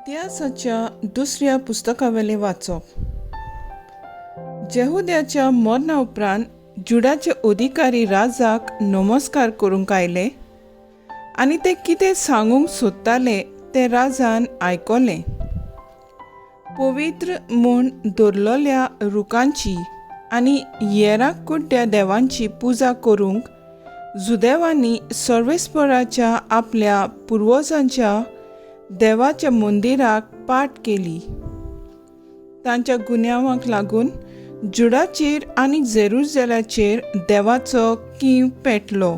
इतिहासाच्या दुसऱ्या पुस्तकावेले वाचप. जेहुद्याच्या मरणा उपरांत जुडाचे अधिकारी राजाक नमस्कार करूंक आयले आनी ते कितें सांगूंक सोदताले ते राजान आयकले. पवित्र म्हूण दवरलेल्या रुखांची आनी येराक कुड्ड्या देवांची पुजा करूंक जुदेवांनी सर्वेस्पराच्या आपल्या पुर्वजांच्या देवाच्या मंदिराक पाट केली. तांच्या गुन्यांवाक लागून जुडाचेर आनी जेरुसलेमाचेर देवाचो कीव पेटलो.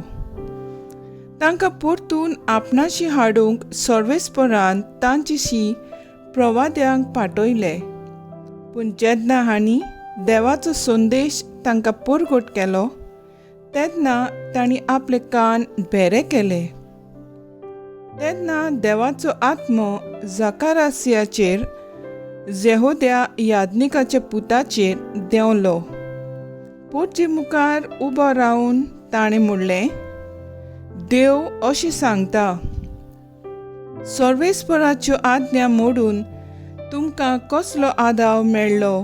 तांकां परतून आपणाशी हाडूंक सर्वेस्परान तांचेशी प्रवाद्यांक पाठयले. पूण जेन्ना हांणी देवाचो संदेश तांकां पुरगट केलो तेन्ना तांणी आपले कान बेरे केले. तेन्ना देवाचो आत्मो जकारासियाचेर, जेहुद्या याजकाच्या पुताचेर देंवलो. पोरचे मुखार उबो रावन ताणें म्हणलें, देव अशें सांगता, सर्वेस्पराच्यो आज्ञा मोडून तुमकां कसलो आदाव मेळ्ळो?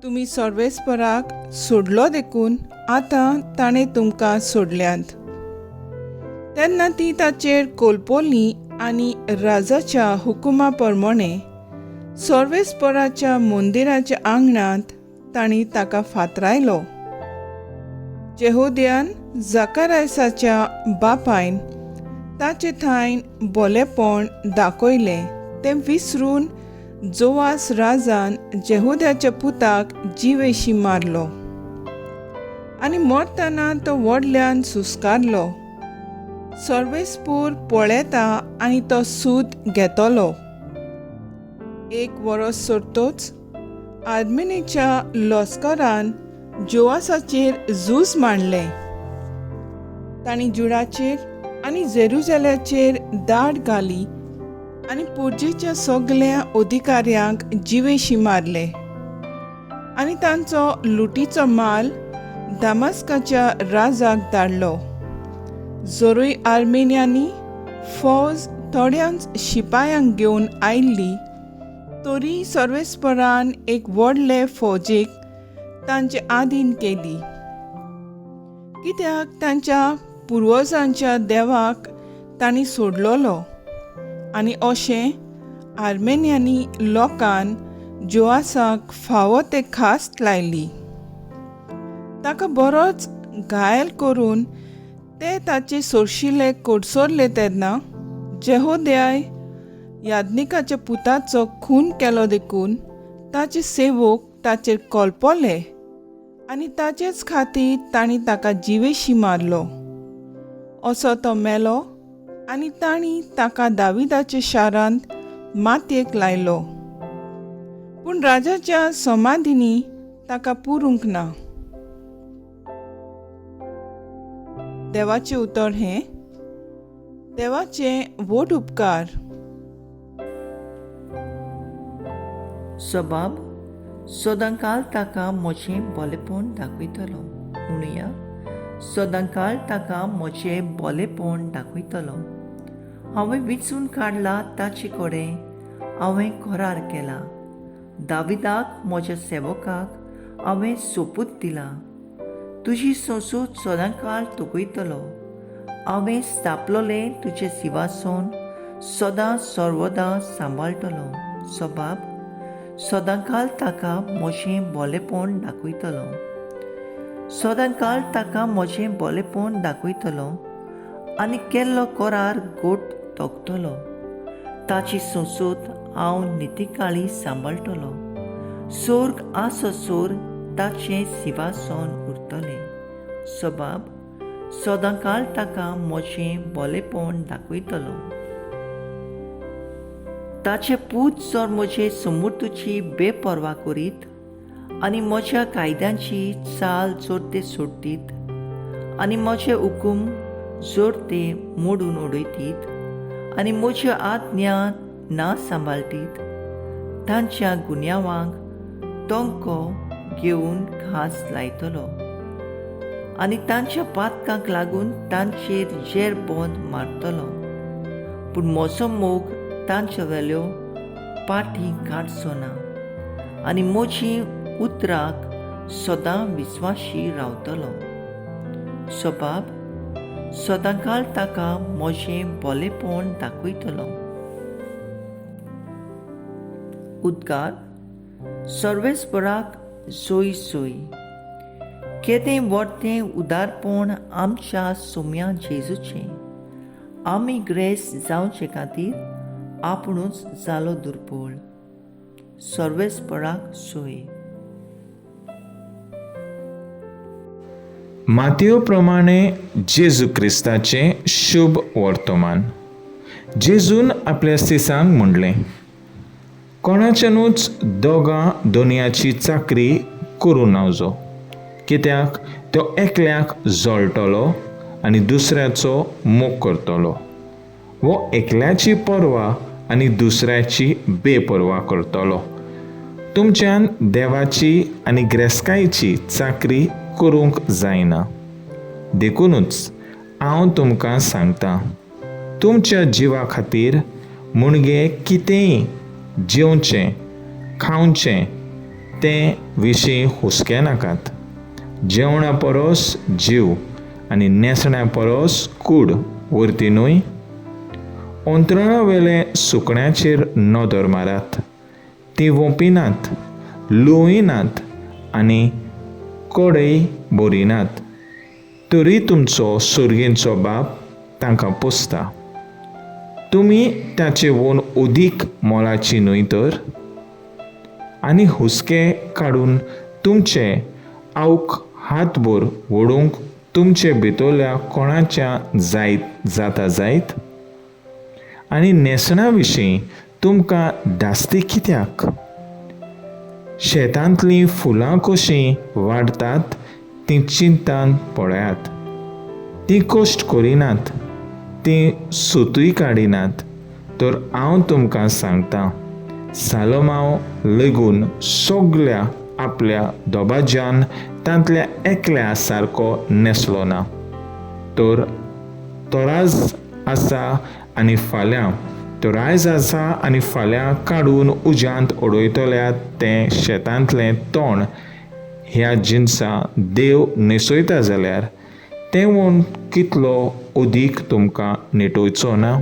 तुमी सर्वेस्पराक सोडलो देखून आतां ताणें तुमकां सोडल्यांत. तेन्ना ती ताचेर कोलपोली आनी राजाच्या हुकुमा प्रमाणे सर्वेस्पराच्या मंदिराच्या आंगणांत तांणी ताका फातरायलो. जेहुद्यान जकारासाच्या बापायन ताचे थंय बोलेपण दाखयलें तें विसरून जोआस राजान जेहुद्याच्या पुताक जिवेशी मारलो आनी मरतना तो व्हडल्यान सुस्कारलो. सर्वेस्पूर पळयता आनी तो सूद घेतलो. 1 वर्स सरतोच आर्मेनियाच्या लश्करान जोआसाचेर झूज मांडलें. तांणी जुडाचेर आनी जेरुसलेमाचेर दाड घाली आनी पुर्जेच्या सगळ्या अधिकाऱ्यांक जिवेशी मारले आनी तांचो लुटीचो माल दामास्काच्या राजाक धाडलो. जरूय आर्मेनियांनी फौज थोड्यांच शिपायांक घेवन आयिल्ली तरी सर्वेस्परान एक व्हडले फौजेक तांचे आधीन केली, कित्याक तांच्या पुर्वजांच्या देवाक तांणी सोडलोलो. आनी अशें आर्मेनियांनी लोकान जोआसाक फावो ते खास्त लायली. ताका बरोच घायल करून ते ताचे सोरशिल्ले कोडसरले तेन्ना जेहुद्याय याजकाच्या पुताचो खून केलो देखून ताचे सेवक ताचेर कोलपोले आनी ताचेच खातीर तांणी ताका जिवेशी मारलो. असो तो मेलो आनी तांणी ताका दाविदाच्या शारांत मातयेक लायलो. पूण राजाच्या समाधीनी ताका पुरूंक ना. देवाचे उतर हें, देवाचे व्हड उपकार. सबाब सदांकाळ ताका म्हजें बोलेपण दाखयतलो. म्हणुया सदांकाळ ताका म्हजें बोलेपण दाखयतलो. हांवें वेंचून काडला ताचे कडेन हांवें करार केला. दाविदाक म्हज्या सेवकाक हांवें सोपूत दिला. तुजी संसूत सदांकाळ तोखयतलो. हांवें स्थापलोलें तुजें सिंहासन सदां सर्वदा सांबाळटलो. सबाब सदांकाळ ताका म्हजें बोलेपण दाखयतलो. सदांकाळ ताका म्हजें बोलेपण दाखयतलो आनी केल्लो करार गोट तोखतलो. ताची संसूत हांव नितीकाळी सांबाळटलो. सोर्ग आसोसोर ताचें सिंहासन उरतलें. सबाब सदांकाळ ताका म्हजें बोलेपण दाखयतलो. ताचे पूत जर म्हजे समृद्धीची बेपर्वा करीत आनी म्हज्या कायद्यांची चाल जर ते सोडटीत आनी म्हजे हुकूम जर ते मोडून उडयतीत आनी म्हज्यो आज्ञा ना सांबाळटीत, तांच्या गुन्यांवाक टोंको घेवन घास लायतलो आनी तांच्या पातकांक लागून तांचेर जेरबंद मारतलो. पूण म्हजो मोग तांचे वेल्यो पाटी काडचो ना आनी म्हजी उतराक सदां विस्वाशी रावतलो. सबाब सदांकाळ ताका म्हजें बरेंपण दाखयतलो. उद्गार सर्वेस्पराक सोय सोय. केदें व्हडलें उदारपण आमच्या सोम्या जेजूचें. आमी ग्रेस जावचे खातीर आपुणूच जालो दुर्बळ. सर्वेस्पराक सोय. मातयो प्रमाणे जेजू क्रिस्ताचें शुभ वर्तमान. जेजून आपल्या सिसांक म्हणलें, कोणाच्यानूच दोगां दोनयाची चाकरी करूं नावजो, कित्याक तो एकल्याक जळटलो आनी दुसऱ्याचो मोग करतलो, वो एकल्याची परवा आनी दुसऱ्याची बेपरवा करतलो. तुमच्यान देवाची आनी ग्रेस्कायेची चाकरी करूंक जायना. देखूनच हांव तुमकां सांगतां, तुमच्या जिवा खातीर मुणगे कितेंय जेवचें खावचें ते विशीं हुस्के नाकात. जेवणा परस जीव आनी नेसण्या परस कूड व्हरती न्हय. अंतरुणा वेले सुकण्याचेर नदर मारात. ती वोपिनात, लुंवयनात आनी कोडय भरिनात, तरी तुमचो सुर्गेंचो बाप तांकां पोसता. तुमी ताचे वोन ओदीक मोलाची न्हय तर. आनी हुस्के काडून तुमचे आवक हातभर व्हडूंक तुमचे भितरल्या कोणाच्या जाता जायत. आनी नेसणा विशीं तुमकां धास्ती कित्याक? शेतांतलीं फुलां कशीं वाडटात ती चिंतान पळयात. ती कश्ट करिनात, ती सुतूय काडिनात, तर हांव तुमकां सांगतां, सालोमाव लेगून सगल्या आपल्या दोबाज्यान तांतल्या एकल्या सारको नेसलो ना. तर तोराज आसा आनी फाल्यां तो आयज आसा आनी फाल्यां काडून उज्यांत उडयतल्यात तें शेतांतलें तोंड ह्या जिन्सा देव न्हेसयता जाल्यार तें वोन कितलो ओदीक तुमकां नेटोवचो ना.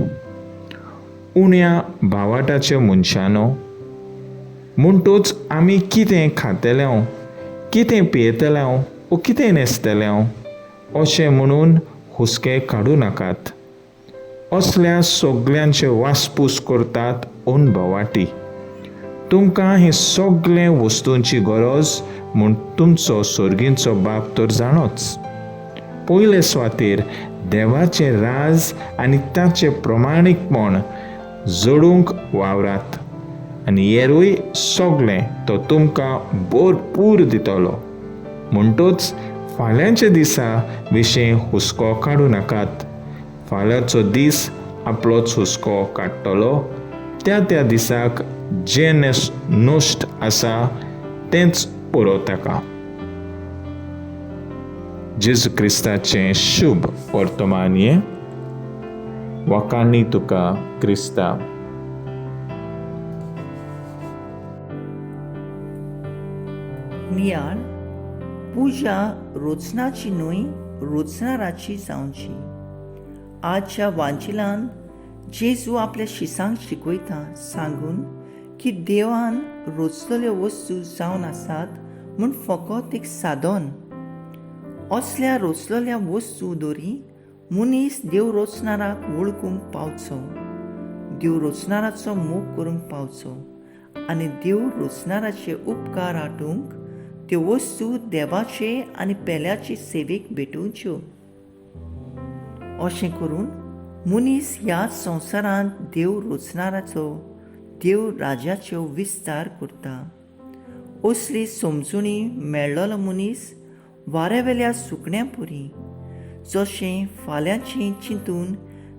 उण्या भावाटाचे मनशानो, म्हणटूच आमी कितें खातले, कितें पियेतले वो कितें न्हेसतले अशें म्हणून हुस्के काडूं नाकात. असल्या सगल्यांचे वासपूस करतात अणभवाटी. तुमकां हे सगळे वस्तूंची गरज म्हूण तुमचो सुर्गेंचो बाप तर जाणोच. पयले सुवातेर देवाचें राज आनी ताचें प्रमाणीकपण जोडूंक वावरात आनी हेरूय सगळें तो तुमकां भरपूर दितलो. म्हणटूच फाल्यांच्या दिसा विशीं हुस्को काडूं नाकात. फाल्यांचो दीस आपलोच हुस्को काडटलो. त्या दिसाक जें नश्ट आसा तेंच पुरो ताका. जेजू क्रिस्ताचें शुभ वर्तमान हें. वखाणी तुका क्रिस्ता. नियाळ पुजा रोजनाची न्हय, रोजनाराची जावची. आजच्या वांजिलान जेजू आपल्या शिसांक शिकयता सांगून की देवान रोचलेल्यो वस्तू जावन आसात म्हूण फकत एक साधन. असल्या रोचलेल्या वस्तू दोरी मनीस देव रोचणाराक वळखूंक पावचो, देव रोचणाराचो मोग करूंक पावचो आनी देव रोचणाराचे उपकार आटूंक त्यो वस्तू देवाचे आनी पेल्याचे सेवेक भेटोवच्यो. अशें करून मनीस ह्या संवसारांत देव रोचणाराचो, देव राजाच्यो विस्तार करता. असली समजुणी मेळ्ळलो मनीस वाऱ्यावेल्या सुकण्या परी, जशें फाल्यांचें चिंतून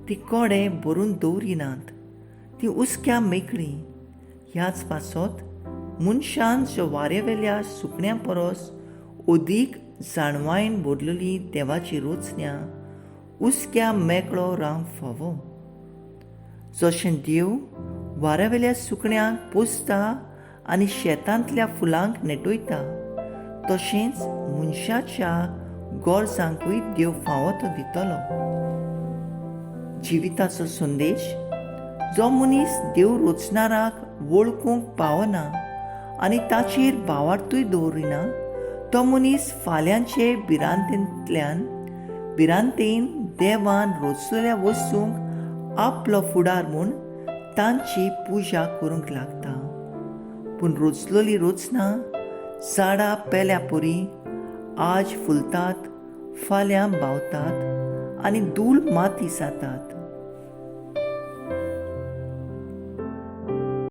ती कोडे भरून दवरिनात, ती उस्क्या मेकळी. ह्याच पासत मनशान ज्यो वाऱ्यावेल्या सुकण्या परस ओदीक जाणवायेन भरलेली देवाची रोचण्यां उस्क्या मेकळो रावंक फावो. जशें देव वाऱ्यावेल्या सुकण्यांक पोसता आनी शेतांतल्या फुलांक नेटोयता, तशेंच मनशाच्या गरजांकूय देव फावो तो दितलो. जिविताचो संदेश: जो मनीस देव रचणाराक वळखूंक पावना आनी ताचेर भावार्थूय दवरिना, तो मनीस फाल्यांचे भिरांतेन देवान रचलेल्या वस्तूंक आपलो फुडार म्हूण तांची पुजा करूंक लागता. पूण रचलेली रचना झाडां पेल्या परी आज फुलतात, फाल्यां बावतात आनी धूळ माती जातात.